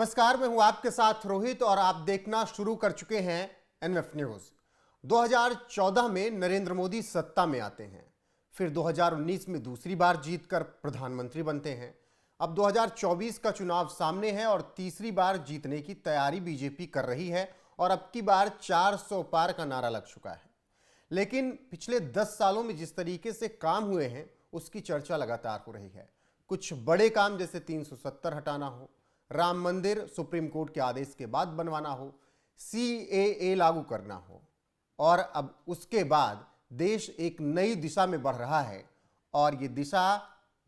नमस्कार, मैं हूं आपके साथ रोहित और आप देखना शुरू कर चुके हैं एनएफ न्यूज। 2014 में नरेंद्र मोदी सत्ता में आते हैं, फिर 2019 में दूसरी बार जीतकर प्रधानमंत्री बनते हैं। अब 2024 का चुनाव सामने है और तीसरी बार जीतने की तैयारी बीजेपी कर रही है और अब की बार 400 पार का नारा लग चुका है। लेकिन पिछले 10 सालों में जिस तरीके से काम हुए हैं उसकी चर्चा लगातार हो रही है। कुछ बड़े काम जैसे 370 हटाना हो, राम मंदिर सुप्रीम कोर्ट के आदेश के बाद बनवाना हो, CAA लागू करना हो, और अब उसके बाद देश एक नई दिशा में बढ़ रहा है और ये दिशा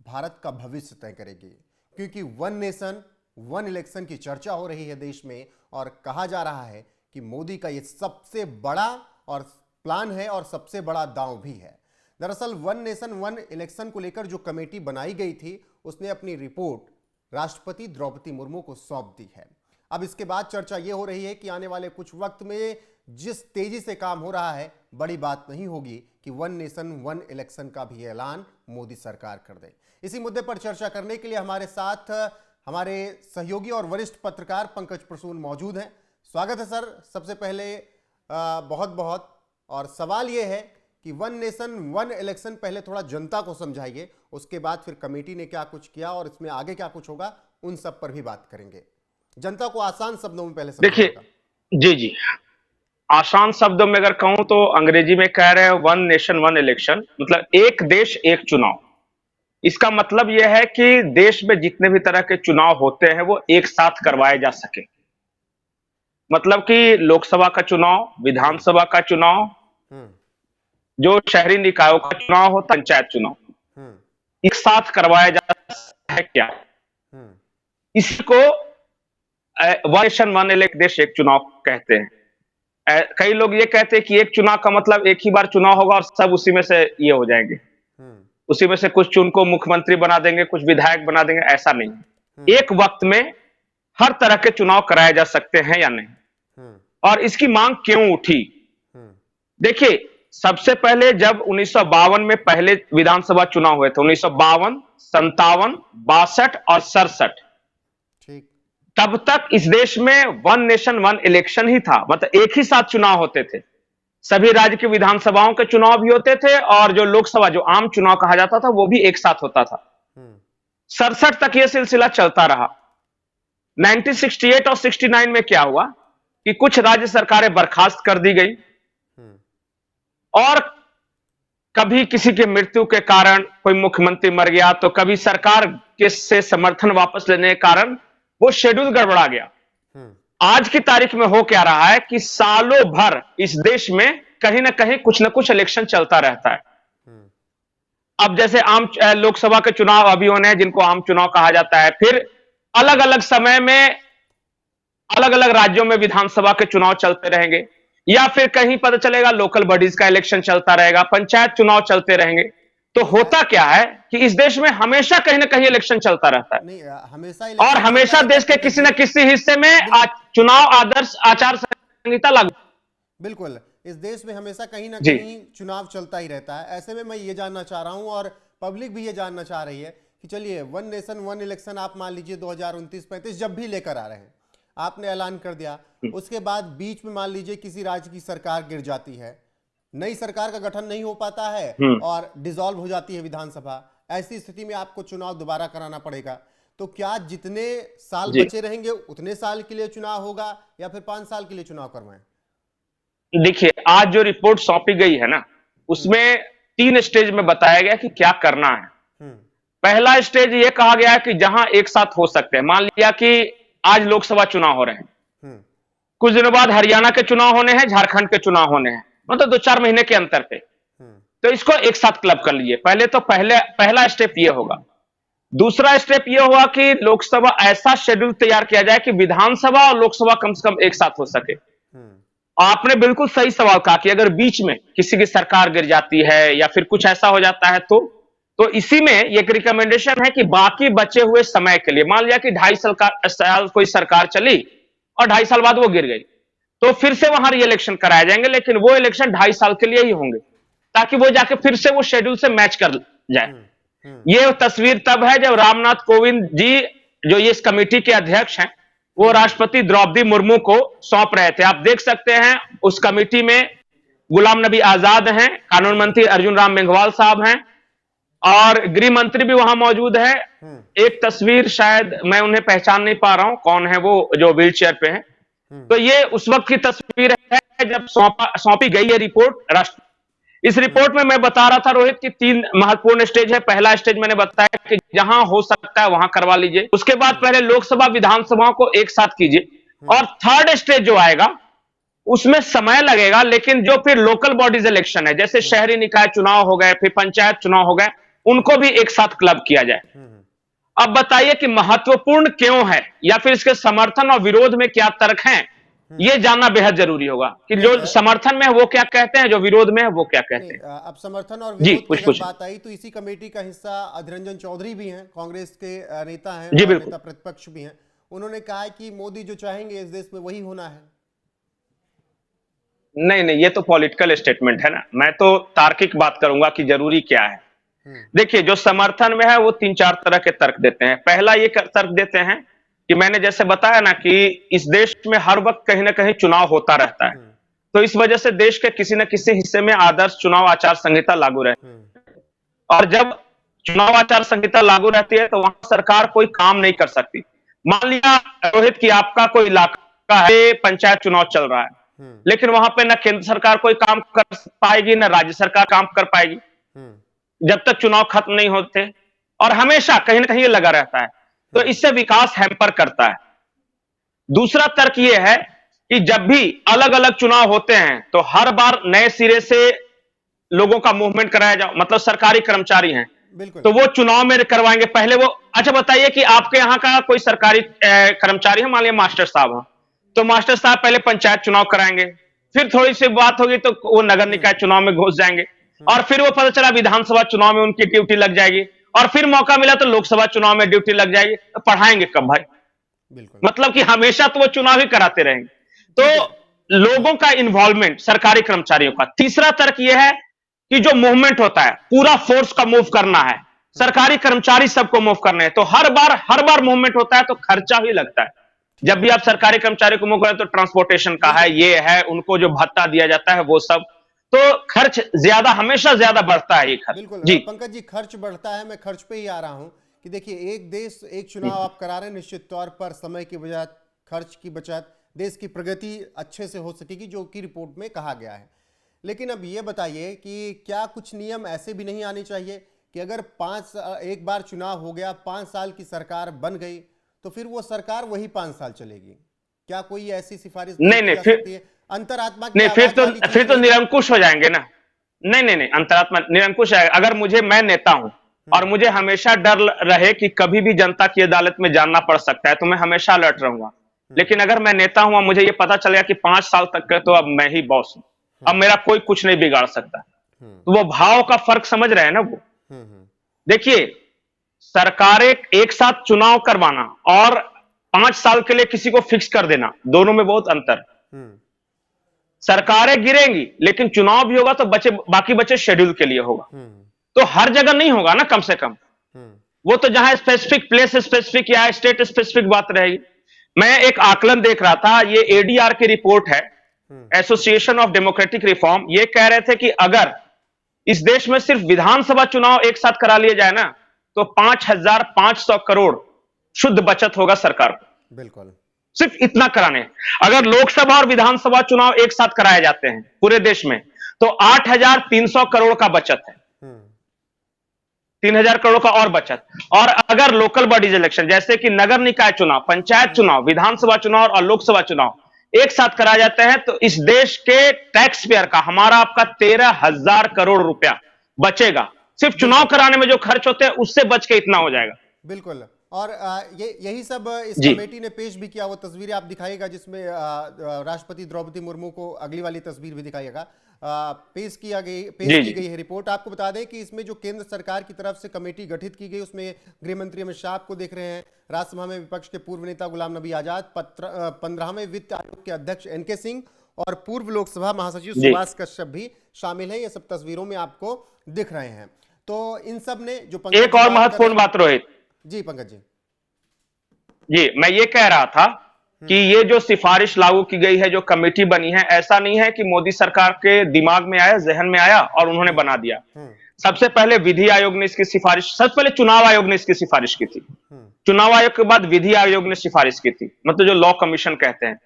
भारत का भविष्य तय करेगी, क्योंकि वन नेशन वन इलेक्शन की चर्चा हो रही है देश में और कहा जा रहा है कि मोदी का ये सबसे बड़ा और प्लान है और सबसे बड़ा दांव भी है। दरअसल वन नेशन वन इलेक्शन को लेकर जो कमेटी बनाई गई थी उसने अपनी रिपोर्ट राष्ट्रपति द्रौपदी मुर्मू को सौंप दी है। अब इसके बाद चर्चा यह हो रही है कि आने वाले कुछ वक्त में जिस तेजी से काम हो रहा है, बड़ी बात नहीं होगी कि वन नेशन वन इलेक्शन का भी ऐलान मोदी सरकार कर दे। इसी मुद्दे पर चर्चा करने के लिए हमारे साथ हमारे सहयोगी और वरिष्ठ पत्रकार पंकज प्रसून मौजूद हैं। स्वागत है सर। सबसे पहले बहुत बहुत और सवाल यह है कि वन नेशन वन इलेक्शन पहले थोड़ा जनता को समझाइए, उसके बाद फिर कमेटी ने क्या कुछ किया और इसमें आगे क्या कुछ होगा, उन सब पर भी बात करेंगे। जनता को आसान शब्दों में पहले देखिए, जी आसान शब्दों में अगर कहूं तो अंग्रेजी में कह रहे हैं वन नेशन वन इलेक्शन, मतलब एक देश एक चुनाव। इसका मतलब यह है कि देश में जितने भी तरह के चुनाव होते हैं वो एक साथ करवाए जा सके। मतलब कि लोकसभा का चुनाव, विधानसभा का चुनाव, जो शहरी निकायों का चुनाव होता है, पंचायत चुनाव, एक साथ करवाया जा सकता है क्या? इसी को वन नेशन वन इलेक्ट देश एक चुनाव कहते हैं। कई लोग ये कहते हैं कि एक चुनाव का मतलब एक ही बार चुनाव होगा और सब उसी में से ये हो जाएंगे, उसी में से कुछ चुन को मुख्यमंत्री बना देंगे, कुछ विधायक बना देंगे। ऐसा नहीं, एक वक्त में हर तरह के चुनाव कराए जा सकते हैं या नहीं, और इसकी मांग क्यों उठी? देखिए, सबसे पहले जब 1952 में पहले विधानसभा चुनाव हुए थे, 1952, 57, 62 और 67, तब तक इस देश में वन नेशन वन इलेक्शन ही था। मतलब एक ही साथ चुनाव होते थे, सभी राज्य की विधानसभाओं के चुनाव भी होते थे और जो लोकसभा, जो आम चुनाव कहा जाता था, वो भी एक साथ होता था। 67 तक यह सिलसिला चलता रहा। 1968 और 69 में क्या हुआ कि कुछ राज्य सरकारें बर्खास्त कर दी गई और कभी किसी की मृत्यु के कारण कोई मुख्यमंत्री मर गया, तो कभी सरकार के से समर्थन वापस लेने के कारण वो शेड्यूल गड़बड़ा गया। आज की तारीख में हो क्या रहा है कि सालों भर इस देश में कहीं ना कहीं कुछ ना कुछ इलेक्शन चलता रहता है। अब जैसे आम लोकसभा के चुनाव अभी होने हैं, जिनको आम चुनाव कहा जाता है, फिर अलग अलग समय में अलग अलग राज्यों में विधानसभा के चुनाव चलते रहेंगे, या फिर कहीं पता चलेगा लोकल बॉडीज का इलेक्शन चलता रहेगा, पंचायत चुनाव चलते रहेंगे। तो होता क्या है कि इस देश में हमेशा कहीं ना कहीं इलेक्शन चलता रहता है, और हमेशा देश के किसी न किसी हिस्से में चुनाव आदर्श आचार संहिता लागू। बिल्कुल, इस देश में हमेशा कहीं ना कहीं चुनाव चलता ही रहता है। ऐसे में मैं ये जानना चाह रहा हूं और पब्लिक भी ये जानना चाह रही है कि चलिए वन नेशन वन इलेक्शन आप मान लीजिए 2029-35 जब भी लेकर आ रहे हैं, आपने ऐलान कर दिया, उसके बाद बीच में मान लीजिए किसी राज्य की सरकार गिर जाती है, नई सरकार का गठन नहीं हो पाता है और डिसॉल्व हो जाती है विधानसभा, ऐसी स्थिति में आपको चुनाव दोबारा कराना पड़ेगा। तो क्या जितने साल बचे रहेंगे उतने साल के लिए चुनाव होगा या फिर 5 साल के लिए चुनाव करवाएं? देखिए, आज जो रिपोर्ट सौंपी गई है ना, उसमें 3 स्टेज में बताया गया कि क्या करना है। पहला स्टेज ये कहा गया है कि जहां एक साथ हो सकते हैं, मान लिया कि आज लोकसभा चुनाव हो रहे हैं, कुछ दिनों बाद हरियाणा के चुनाव होने हैं, झारखंड के चुनाव होने हैं, मतलब 2-4 महीने के अंतर पे, तो इसको एक साथ क्लब कर लीजिए। पहले तो पहला स्टेप ये होगा। दूसरा स्टेप ये होगा कि लोकसभा ऐसा शेड्यूल तैयार किया जाए कि विधानसभा और लोकसभा कम से कम एक साथ हो सके। आपने बिल्कुल सही सवाल कहा कि अगर बीच में किसी की सरकार गिर जाती है या फिर कुछ ऐसा हो जाता है तो इसी में एक रिकमेंडेशन है कि बाकी बचे हुए समय के लिए, मान लिया कि 2.5 साल कोई सरकार चली और 2.5 साल बाद वो गिर गई, तो फिर से वहां री-इलेक्शन कराए जाएंगे, लेकिन वो इलेक्शन 2.5 साल के लिए ही होंगे, ताकि वो जाके फिर से वो शेड्यूल से मैच कर जाए। ये तस्वीर तब है जब रामनाथ कोविंद जी, जो ये इस कमेटी के अध्यक्ष हैं, वो राष्ट्रपति द्रौपदी मुर्मू को सौंप रहे थे। आप देख सकते हैं उस कमेटी में गुलाम नबी आजाद हैं, कानून मंत्री अर्जुन राम मेघवाल साहब हैं और गृह मंत्री भी वहां मौजूद है। एक तस्वीर शायद मैं उन्हें पहचान नहीं पा रहा हूं, कौन है वो जो व्हील चेयर पे है। तो ये उस वक्त की तस्वीर है जब सौंपी गई है रिपोर्ट राष्ट्र। इस रिपोर्ट में मैं बता रहा था रोहित की 3 महत्वपूर्ण स्टेज है। पहला स्टेज मैंने बताया कि जहां हो सकता है वहां करवा लीजिए, उसके बाद पहले लोकसभा विधानसभाओं को एक साथ कीजिए, और थर्ड स्टेज जो आएगा उसमें समय लगेगा, लेकिन जो फिर लोकल बॉडीज इलेक्शन है, जैसे शहरी निकाय चुनाव हो गए, फिर पंचायत चुनाव हो गए, उनको भी एक साथ क्लब किया जाए। अब बताइए कि महत्वपूर्ण क्यों है, या फिर इसके समर्थन और विरोध में क्या तर्क हैं, ये जानना बेहद जरूरी होगा कि जो समर्थन में है वो क्या कहते हैं, जो विरोध में है वो क्या कहते हैं। अब समर्थन और जी, विरोध की कुछ अगर बात आई तो इसी कमेटी का हिस्सा अधीर रंजन चौधरी भी हैं, कांग्रेस के नेता हैं, जी, और बिल्कुल। नेता प्रतिपक्ष भी हैं। उन्होंने कहा है कि मोदी जो चाहेंगे इस देश में वही होना है। नहीं नहीं, ये तो पॉलिटिकल स्टेटमेंट है ना। मैं तो तार्किक बात करूंगा कि जरूरी क्या है। देखिए, जो समर्थन में है वो 3-4 तरह के तर्क देते हैं। पहला ये तर्क देते हैं कि मैंने जैसे बताया ना कि इस देश में हर वक्त कहीं ना कहीं चुनाव होता रहता है, तो इस वजह से देश के किसी न किसी हिस्से में आदर्श चुनाव आचार संहिता लागू रहती है, और जब चुनाव आचार संहिता लागू रहती है तो वहां सरकार कोई काम नहीं कर सकती। मान लिया रोहित की आपका कोई इलाका है, पंचायत चुनाव चल रहा है, लेकिन वहां पे ना केंद्र सरकार कोई काम कर पाएगी, ना राज्य सरकार काम कर पाएगी जब तक चुनाव खत्म नहीं होते, और हमेशा कहीं ना कहीं ये लगा रहता है, तो इससे विकास हैम्पर करता है। दूसरा तर्क ये है कि जब भी अलग अलग चुनाव होते हैं तो हर बार नए सिरे से लोगों का मूवमेंट कराया जाओ, मतलब सरकारी कर्मचारी हैं तो वो चुनाव में करवाएंगे पहले वो। अच्छा बताइए कि आपके यहाँ का कोई सरकारी कर्मचारी है, मान लिया मास्टर साहब है, तो मास्टर साहब पहले पंचायत चुनाव कराएंगे, फिर थोड़ी सी बात होगी तो वो नगर निकाय चुनाव में घुस जाएंगे, और फिर वो पता चला विधानसभा चुनाव में उनकी ड्यूटी लग जाएगी, और फिर मौका मिला तो लोकसभा चुनाव में ड्यूटी लग जाएगी। तो पढ़ाएंगे कब भाई? मतलब कि हमेशा तो वो चुनाव ही कराते रहेंगे। तो लोगों का इन्वॉल्वमेंट, सरकारी कर्मचारियों का। तीसरा तर्क यह है कि जो मूवमेंट होता है पूरा फोर्स का मूव करना है, सरकारी कर्मचारी सबको मूव करना है, तो हर बार मूवमेंट होता है तो खर्चा ही लगता है। जब भी आप सरकारी कर्मचारी को मूव करें तो ट्रांसपोर्टेशन का है, ये है, उनको जो भत्ता दिया जाता है वो सब, तो खर्च ज्यादा, हमेशा ज्यादा बढ़ता है ये खर्च। बिल्कुल जी पंकज जी, खर्च बढ़ता है। मैं खर्च पे ही आ रहा हूं कि देखिए, एक देश एक चुनाव आप करा रहे हैं, निश्चित तौर पर समय की बचत, खर्च की बचत, देश की प्रगति अच्छे से हो सकेगी, जो कि रिपोर्ट में कहा गया है। लेकिन अब ये बताइए कि क्या कुछ नियम ऐसे भी नहीं आने चाहिए कि अगर एक बार चुनाव हो गया, 5 साल की सरकार बन गई, तो फिर वो सरकार वही 5 साल चलेगी? क्या कोई ऐसी सिफारिश नहीं, सकती है? अंतरात्मा की नहीं, आवाज फिर तो निरंकुश हो जाएंगे ना। नहीं, अंतरात्मा निरंकुश है। अगर मैं नेता हूं और मुझे हमेशा डर रहे कि कभी भी जनता की अदालत में जाना पड़ सकता है, तो मैं हमेशा अलर्ट रहूंगा। लेकिन अगर मैं नेता हूं और मुझे ये पता चल गया कि 5 साल तक का तो अब मैं ही बॉस हूं, अब मेरा कोई कुछ नहीं बिगाड़ सकता, तो वो भाव का फर्क समझ रहे हैं ना वो। देखिए, सरकारें एक साथ चुनाव करवाना और 5 साल के लिए किसी को फिक्स कर देना, दोनों में बहुत अंतर। सरकारें गिरेंगी लेकिन चुनाव भी होगा तो बाकी बचे शेड्यूल के लिए होगा, तो हर जगह नहीं होगा ना, कम से कम वो तो जहां स्पेसिफिक प्लेस स्पेसिफिक या स्टेट स्पेसिफिक बात रहेगी। मैं एक आकलन देख रहा था, ये एडीआर की रिपोर्ट है, एसोसिएशन ऑफ डेमोक्रेटिक रिफॉर्म। ये कह रहे थे कि अगर इस देश में सिर्फ विधानसभा चुनाव एक साथ करा लिया जाए ना, तो 5,500 करोड़ शुद्ध बचत होगा सरकार को। बिल्कुल, सिर्फ इतना कराने। अगर लोकसभा और विधानसभा चुनाव एक साथ कराए जाते हैं पूरे देश में, तो 8,300 करोड़ का बचत है, 3,000 करोड़ का और बचत। और अगर लोकल बॉडीज इलेक्शन जैसे कि नगर निकाय चुनाव, पंचायत चुनाव, विधानसभा चुनाव और लोकसभा चुनाव एक साथ कराए जाते हैं, तो इस देश के टैक्स पेयर का, हमारा आपका 13,000 करोड़ रुपया बचेगा। सिर्फ चुनाव कराने में जो खर्च होते हैं उससे बच के इतना हो जाएगा। बिल्कुल। और यही सब इस कमेटी ने पेश भी किया। वो तस्वीरें आप दिखाइएगा जिसमें राष्ट्रपति द्रौपदी मुर्मू को, अगली वाली तस्वीर भी दिखाइएगा, पेश की गई है रिपोर्ट। आपको बता दें कि इसमें जो केंद्र सरकार की तरफ से कमेटी गठित की गई, उसमें गृह मंत्री अमित शाह को देख रहे हैं, राज्यसभा में विपक्ष के पूर्व नेता गुलाम नबी आजाद, 15वें वित्त आयोग के अध्यक्ष एनके सिंह और पूर्व लोकसभा महासचिव सुभाष कश्यप भी शामिल है। ये सब तस्वीरों में आपको दिख रहे हैं। तो इन सब ने जो एक और महत्वपूर्ण बात रोहित जी, पंकज जी, मैं ये कह रहा था कि ये जो सिफारिश लागू की गई है, जो कमेटी बनी है, ऐसा नहीं है कि मोदी सरकार के दिमाग में आया, जहन में आया और उन्होंने बना दिया। सबसे पहले विधि आयोग ने इसकी सिफारिश, सबसे पहले चुनाव आयोग ने इसकी सिफारिश की थी। चुनाव आयोग के बाद विधि आयोग ने सिफारिश की थी, मतलब जो लॉ कमीशन कहते हैं।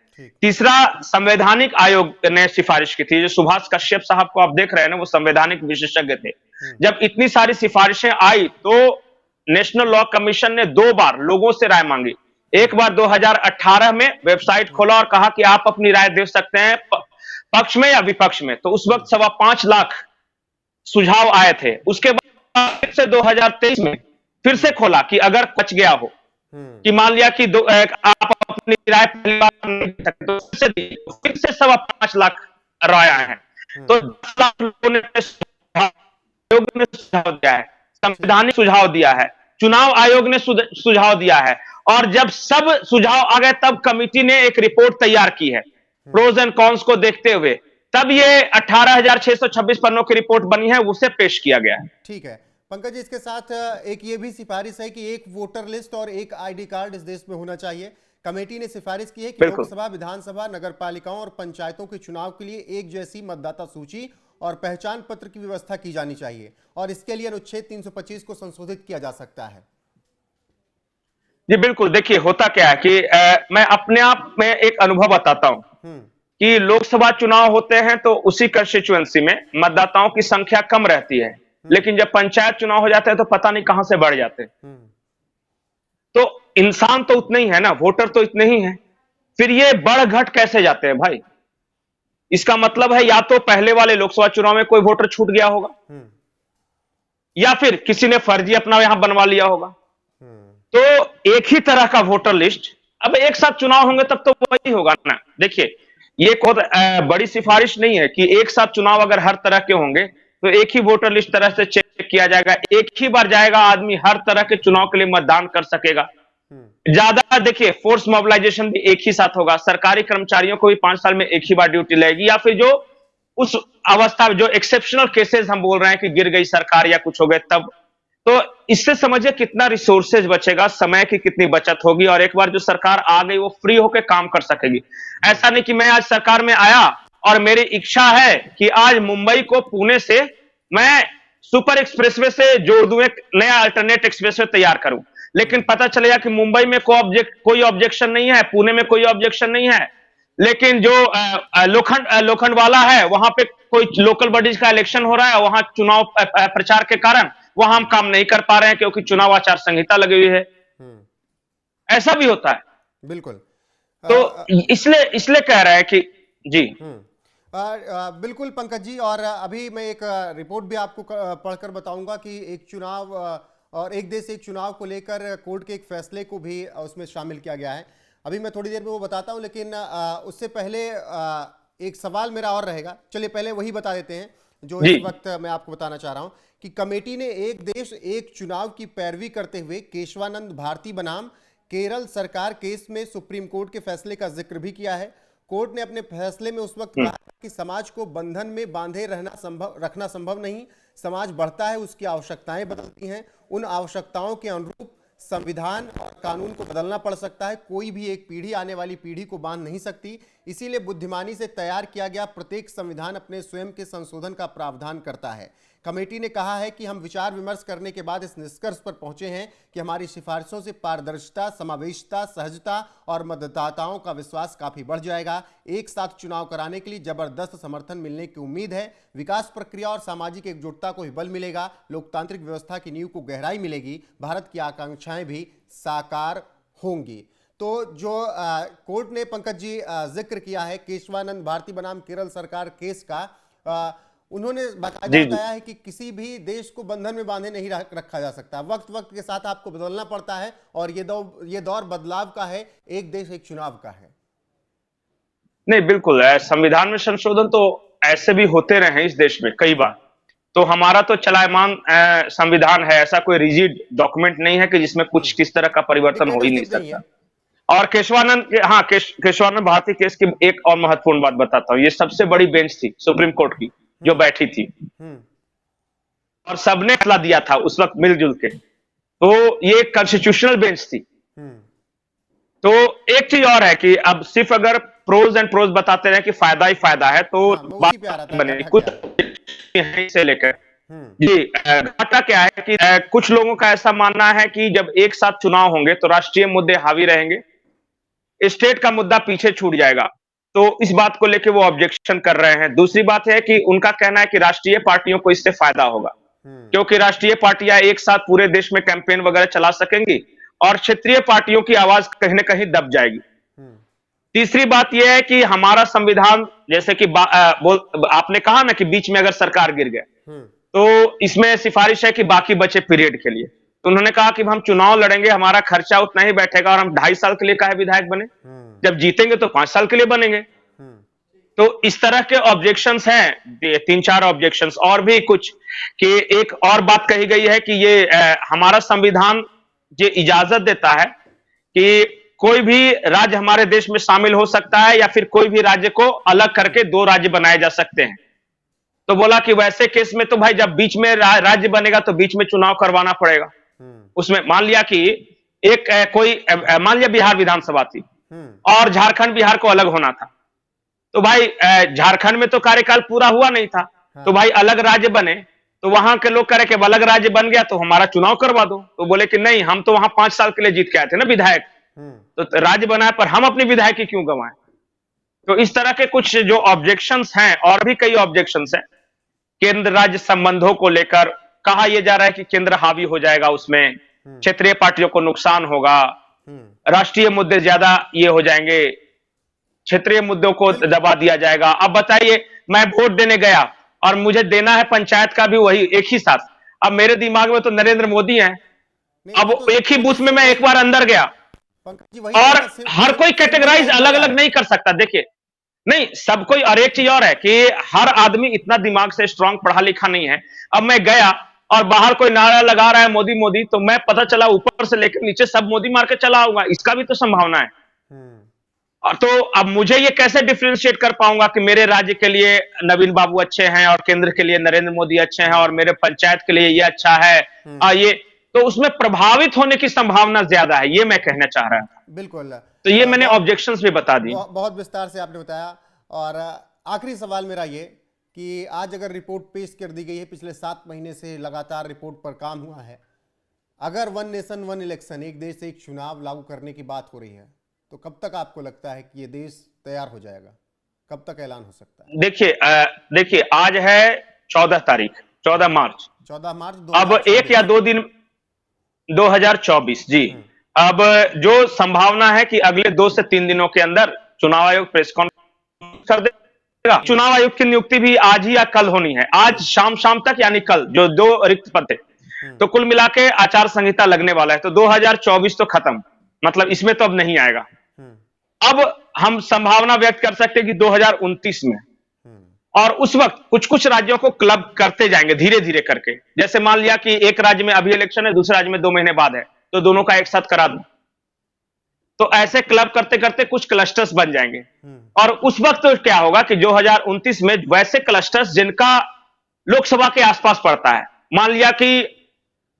तीसरा संवैधानिक आयोग ने सिफारिश की थी, जो सुभाष कश्यप साहब को आप देख रहे हैं ना, वो संवैधानिक विशेषज्ञ थे। जब इतनी सारी सिफारिशें आई तो नेशनल लॉ कमीशन ने 2 बार लोगों से राय मांगी। एक बार 2018 में वेबसाइट खोला और कहा कि आप अपनी राय दे सकते हैं पक्ष में या विपक्ष में, तो उस वक्त 5.25 लाख सुझाव आए थे। उसके बाद फिर से 2023 में फिर से खोला कि अगर बच गया हो, कि मान लिया कि आप अपनी राय पहली बार नहीं दे सकते, तो फिर से 5.25 लाख राय आए हैं। तो 10 लाख लोगों ने सुझाव दिया है, संवैधानिक सुझाव दिया है, चुनाव आयोग ने सुझाव दिया है, और जब सब सुझाव आ गए तब कमेटी ने एक रिपोर्ट तैयार की है प्रोज एंड कॉन्स को देखते हुए, तब ये 18,626 पन्नों की रिपोर्ट बनी है, उसे पेश किया गया है। ठीक है पंकज जी, इसके साथ एक ये भी सिफारिश है कि एक वोटर लिस्ट और एक आईडी कार्ड इस देश में होना चाहिए। कमेटी ने सिफारिश की है कि लोकसभा, विधानसभा, नगर पालिकाओं और पंचायतों के चुनाव के लिए एक जैसी मतदाता सूची और पहचान पत्र की व्यवस्था की जानी चाहिए, और इसके लिए अनुच्छेद 325 को संशोधित किया जा सकता है। जी बिल्कुल, देखिए होता क्या है कि मैं अपने आप में एक अनुभव बताता हूं कि लोकसभा चुनाव होते हैं तो उसी कंस्टिट्यूएंसी में मतदाताओं की संख्या कम रहती है, लेकिन जब पंचायत चुनाव हो जाते हैं तो पता नहीं कहां से बढ़ जाते हैं। तो इंसान तो उतने ही है ना, वोटर तो इतने ही हैं, फिर ये बढ़ घट कैसे जाते हैं भाई? इसका मतलब है या तो पहले वाले लोकसभा चुनाव में कोई वोटर छूट गया होगा, या फिर किसी ने फर्जी अपना यहां बनवा लिया होगा। तो एक ही तरह का वोटर लिस्ट, अब एक साथ चुनाव होंगे तब तो वही होगा ना। देखिए ये बहुत बड़ी सिफारिश नहीं है कि एक साथ चुनाव अगर हर तरह के होंगे तो एक ही वोटर लिस्ट तरह से चेक किया जाएगा, एक ही बार जाएगा आदमी, हर तरह के चुनाव के लिए मतदान कर सकेगा। ज्यादा देखिए फोर्स मोबिलाइजेशन भी एक ही साथ होगा, सरकारी कर्मचारियों को भी 5 साल में एक ही बार ड्यूटी लगेगी, या फिर जो उस अवस्था जो एक्सेप्शनल केसेस हम बोल रहे हैं कि गिर गई सरकार या कुछ हो गए तब। तो इससे समझिए कितना रिसोर्सेज बचेगा, समय की कितनी बचत होगी, और एक बार जो सरकार आ गई वो फ्री होकर काम कर सकेगी। ऐसा नहीं कि मैं आज सरकार में आया और मेरी इच्छा है कि आज मुंबई को पुणे से मैं सुपर एक्सप्रेसवे से जोड़ दूं, एक नया अल्टरनेट एक्सप्रेसवे तैयार करूं, लेकिन पता चलेगा कि मुंबई में कोई ऑब्जेक्शन नहीं है, पुणे में कोई ऑब्जेक्शन नहीं है, लेकिन जो लोखंड वाला है वहां पे कोई लोकल बॉडीज का इलेक्शन हो रहा है, वहां चुनाव प्रचार के कारण वहां हम काम नहीं कर पा रहे हैं क्योंकि चुनाव आचार संहिता लगी हुई है। ऐसा भी होता है। बिल्कुल। तो इसलिए कह रहा है कि जी बिल्कुल पंकज जी, और अभी मैं एक रिपोर्ट भी आपको पढ़कर बताऊंगा कि एक चुनाव और एक देश एक चुनाव को लेकर कोर्ट के एक फैसले को भी उसमें शामिल किया गया है। अभी मैं थोड़ी देर में वो बताता हूं, लेकिन उससे पहले एक सवाल मेरा और रहेगा। चलिए पहले वही बता देते हैं जो इस वक्त मैं आपको बताना चाह रहा हूं कि कमेटी ने एक देश एक चुनाव की पैरवी करते हुए केशवानंद भारती बनाम केरल सरकार केस में सुप्रीम कोर्ट के फैसले का जिक्र भी किया है। कोर्ट ने अपने फैसले में उस वक्त कहा कि समाज को बंधन में बांधे रखना संभव नहीं, समाज बढ़ता है, उसकी आवश्यकताएं बदलती हैं, उन आवश्यकताओं के अनुरूप संविधान और कानून को बदलना पड़ सकता है, कोई भी एक पीढ़ी आने वाली पीढ़ी को बांध नहीं सकती, इसीलिए बुद्धिमानी से तैयार किया गया प्रत्येक संविधान अपने स्वयं के संशोधन का प्रावधान करता है। कमेटी ने कहा है कि हम विचार विमर्श करने के बाद इस निष्कर्ष पर पहुंचे हैं कि हमारी सिफारिशों से पारदर्शिता, समावेशिता, सहजता और मतदाताओं का विश्वास काफी बढ़ जाएगा। एक साथ चुनाव कराने के लिए जबरदस्त समर्थन मिलने की उम्मीद है, विकास प्रक्रिया और सामाजिक एकजुटता को भी बल मिलेगा, लोकतांत्रिक व्यवस्था की नींव को गहराई मिलेगी, भारत की आकांक्षाएं भी साकार होंगी। तो जो कोर्ट ने पंकज जी जिक्र किया है केशवानंद भारती बनाम केरल सरकार केस का, उन्होंने बताया है कि किसी भी देश को बंधन में बांधे नहीं रखा जा सकता, वक्त वक्त के साथ आपको बदलना पड़ता है, और ये दौर बदलाव का है, एक देश एक चुनाव का है। नहीं बिल्कुल, संविधान में संशोधन तो ऐसे भी होते रहे हैं इस देश में कई बार, तो हमारा तो चलायमान संविधान है, ऐसा कोई रिजिड डॉक्यूमेंट नहीं है कि जिसमें कुछ किस तरह का परिवर्तन हो ही नहीं सकता। और केशवानंद भारती केस की एक और महत्वपूर्ण बात बताता हूँ, ये सबसे बड़ी बेंच थी सुप्रीम कोर्ट की जो बैठी थी, और सबने फैसला दिया था उस वक्त मिलजुल के, तो ये कॉन्स्टिट्यूशनल बेंच थी। तो एक चीज और है कि अब सिर्फ अगर प्रोज एंड प्रोज बताते रहे कि फायदा ही फायदा है तो हाँ, मैं बात उसी पे आ रहा था, बनेगी घाटा कुछ क्या है? यहीं से लेकर। हम्म। जी, घाटा क्या है कि कुछ लोगों का ऐसा मानना है कि जब एक साथ चुनाव होंगे तो राष्ट्रीय मुद्दे हावी रहेंगे, स्टेट का मुद्दा पीछे छूट जाएगा। तो इस बात को लेके वो ऑब्जेक्शन कर रहे हैं। दूसरी बात है कि उनका कहना है कि राष्ट्रीय पार्टियों को इससे फायदा होगा, हम्म। क्योंकि राष्ट्रीय पार्टियां एक साथ पूरे देश में कैंपेन वगैरह चला सकेंगी और क्षेत्रीय पार्टियों की आवाज कहीं ना कहीं दब जाएगी। हम्म। तीसरी बात यह है कि हमारा संविधान, जैसे कि आपने कहा ना कि बीच में अगर सरकार गिर गए हम्म। तो इसमें सिफारिश है कि बाकी बचे पीरियड के लिए। तो उन्होंने कहा कि हम चुनाव लड़ेंगे, हमारा खर्चा उतना ही बैठेगा और हम 2.5 साल के लिए काहे विधायक बने, हम्म। जब जीतेंगे तो 5 साल के लिए बनेंगे। हम्म। तो इस तरह के ऑब्जेक्शंस हैं, ये 3-4 ऑब्जेक्शंस और भी कुछ। कि एक और बात कही गई है कि ये हमारा संविधान ये इजाजत देता है कि कोई भी राज्य हमारे देश में शामिल हो सकता है या फिर कोई भी राज्य को अलग करके 2 राज्य बनाए जा सकते हैं। तो बोला कि वैसे केस में तो भाई जब बीच में राज्य बनेगा तो बीच में चुनाव करवाना पड़ेगा। हम्म। उसमें मान लिया कि एक मान लिया बिहार विधानसभा थी हम्म। और झारखंड बिहार को अलग होना था। तो भाई झारखंड में तो कार्यकाल पूरा हुआ नहीं था, तो हाँ। भाई अलग राज्य बने। तो वहां के लोग कह रहे कि अलग राज्य बन गया तो हमारा चुनाव करवा दो। तो बोले कि नहीं, हम तो वहां 5 साल के लिए जीत के आए थे ना विधायक, हम्म। तो राज्य बना है पर हम अपनी विधायकी क्यों गंवाएं। तो इस तरह के कुछ जो ऑब्जेक्शंस हैं और भी कई ऑब्जेक्शंस हैं केंद्र राज्य संबंधों को लेकर। कहा यह जा रहा है कि केंद्र हावी हो जाएगा उसमें, हम्म। क्षेत्रीय पार्टियों को नुकसान होगा, हम्म। राष्ट्रीय मुद्दे ज्यादा ये हो जाएंगे, क्षेत्रीय मुद्दों को बिल्कुल। दबा दिया जाएगा। अब बताइए, मैं वोट देने गया और मुझे देना है पंचायत का भी वही एक ही साथ। अब मेरे दिमाग में तो नरेंद्र मोदी है। नहीं, अब एक ही मैं तो बूथ में मैं एक वही, बार अंदर गया पंकज जी वही कह और रहा था, हर कोई सिंबल कैटेगराइज कहीं अलग गया अलग है। नहीं कर सकता। देखिए, नहीं सब कोई, और एक चीज और है कि हर आदमी इतना दिमाग से स्ट्रांग पढ़ा लिखा नहीं है। अब मैं गया और बाहर कोई नारा लगा रहा है मोदी मोदी, तो मैं पता चला ऊपर से लेकर नीचे सब मोदी मार के चला आऊंगा, इसका भी तो संभावना है। हम्म। और तो अब मुझे ये कैसे डिफरेंशिएट कर पाऊंगा कि मेरे राज्य के लिए नवीन बाबू अच्छे हैं और केंद्र के लिए नरेंद्र मोदी अच्छे हैं और हम्म। मेरे पंचायत के लिए ये अच्छा है। हम्म। ये तो उसमें प्रभावित होने की संभावना ज्यादा है, ये मैं कहना चाह रहा था। बिल्कुल। तो ये मैंने बहुत ऑब्जेक्शंस भी बता दी। बहुत विस्तार से आपने बताया। और आखिरी सवाल मेरा ये कि आज अगर रिपोर्ट पेश कर दी गई है, पिछले 7 महीने से लगातार रिपोर्ट पर काम हुआ है, अगर वन नेशन वन इलेक्शन, एक देश एक चुनाव लागू करने की बात हो रही है, तो कब तक आपको लगता है कि ये देश तैयार हो जाएगा? कब तक ऐलान हो सकता है? देखिए आज है 14 तारीख, 14 मार्च। 14 मार्च अब एक या 2024। 2 दिन, 2024 जी। हम्म। अब जो संभावना है कि अगले 2 से 3 दिनों के अंदर चुनाव आयोग प्रेस कॉन्फ्रेंस कर देगा। हम्म। चुनाव आयोग की नियुक्ति भी आज ही या कल होनी है, आज हम्म। शाम शाम तक, यानी कल जो 2 रिक्त पद थे। हम्म। तो कुल मिला के आचार संहिता लगने वाला है, तो 2024 तो खत्म, मतलब इसमें तो अब नहीं आएगा। हम्म। अब हम संभावना व्यक्त कर सकते हैं कि 2029 में, हम्म। और उस वक्त कुछ कुछ राज्यों को क्लब करते जाएंगे धीरे धीरे करके। जैसे मान लिया कि एक राज्य में अभी इलेक्शन है, दूसरे राज्य में 2 महीने बाद है, तो दोनों का एक साथ करा दूं। तो ऐसे क्लब करते करते कुछ क्लस्टर्स बन जाएंगे। हम्म। और उस वक्त तो क्या होगा कि 2029 में वैसे क्लस्टर्स जिनका लोकसभा के आसपास पड़ता है, मान लिया कि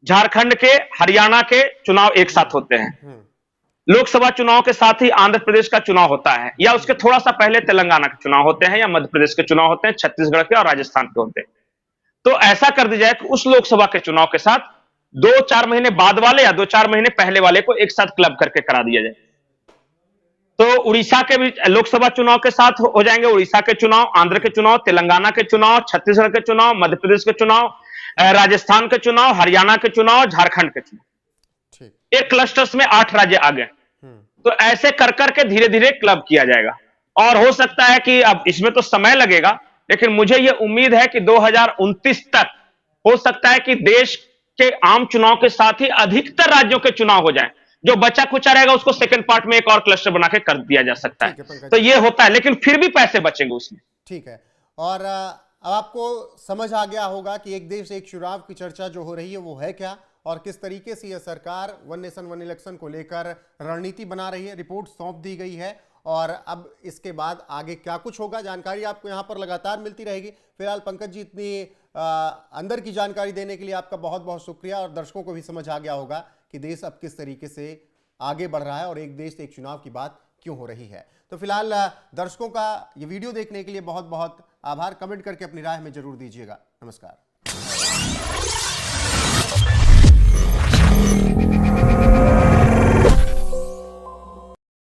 झारखंड के, हरियाणा के चुनाव एक साथ होते हैं, हम्म। लोकसभा चुनाव के साथ ही आंध्र प्रदेश का चुनाव होता है, या उसके थोड़ा सा पहले तेलंगाना के चुनाव होते हैं, या मध्य प्रदेश के चुनाव होते हैं, छत्तीसगढ़ के और राजस्थान के होते हैं। तो ऐसा कर दिया जाए कि उस लोकसभा के चुनाव के साथ 2-4 महीने बाद वाले या 2-4 महीने पहले वाले को एक साथ क्लब करके करा दिया जाए। तो उड़ीसा के भी लोकसभा चुनाव के साथ हो जाएंगे, उड़ीसा के चुनाव, आंध्र के चुनाव, तेलंगाना के चुनाव, छत्तीसगढ़ के चुनाव, मध्य प्रदेश के चुनाव, राजस्थान के चुनाव, हरियाणा के चुनाव, झारखंड के चुनाव। ठीक। एक क्लस्टर्स में 8 राज्य आ गए। हम्म। तो ऐसे कर करके धीरे धीरे क्लब किया जाएगा। और हो सकता है कि अब इसमें तो समय लगेगा, लेकिन मुझे यह उम्मीद है कि 2029 तक हो सकता है कि देश के आम चुनाव के साथ ही अधिकतर राज्यों के चुनाव हो जाए। जो बचा खुचा रहेगा उसको सेकंड पार्ट में एक और क्लस्टर बना के कर दिया जा सकता ठीक है है। पंकज तो जी। ये होता है, लेकिन फिर भी पैसे बचेंगे उसमें। ठीक है। और अब आपको समझ आ गया होगा कि एक देश एक चुनाव की चर्चा जो हो रही है वो है क्या, और किस तरीके से यह सरकार वन नेशन वन इलेक्शन को लेकर रणनीति बना रही है। रिपोर्ट सौंप दी गई है और अब इसके बाद आगे क्या कुछ होगा, जानकारी आपको यहाँ पर लगातार मिलती रहेगी। फिलहाल पंकज जी, इतनी अंदर की जानकारी देने के लिए आपका बहुत बहुत शुक्रिया। और दर्शकों को भी समझ आ गया होगा कि देश अब किस तरीके से आगे बढ़ रहा है और एक देश एक चुनाव की बात क्यों हो रही है। तो फिलहाल दर्शकों का ये वीडियो देखने के लिए बहुत बहुत आभार। कमेंट करके अपनी राय हमें जरूर दीजिएगा। नमस्कार।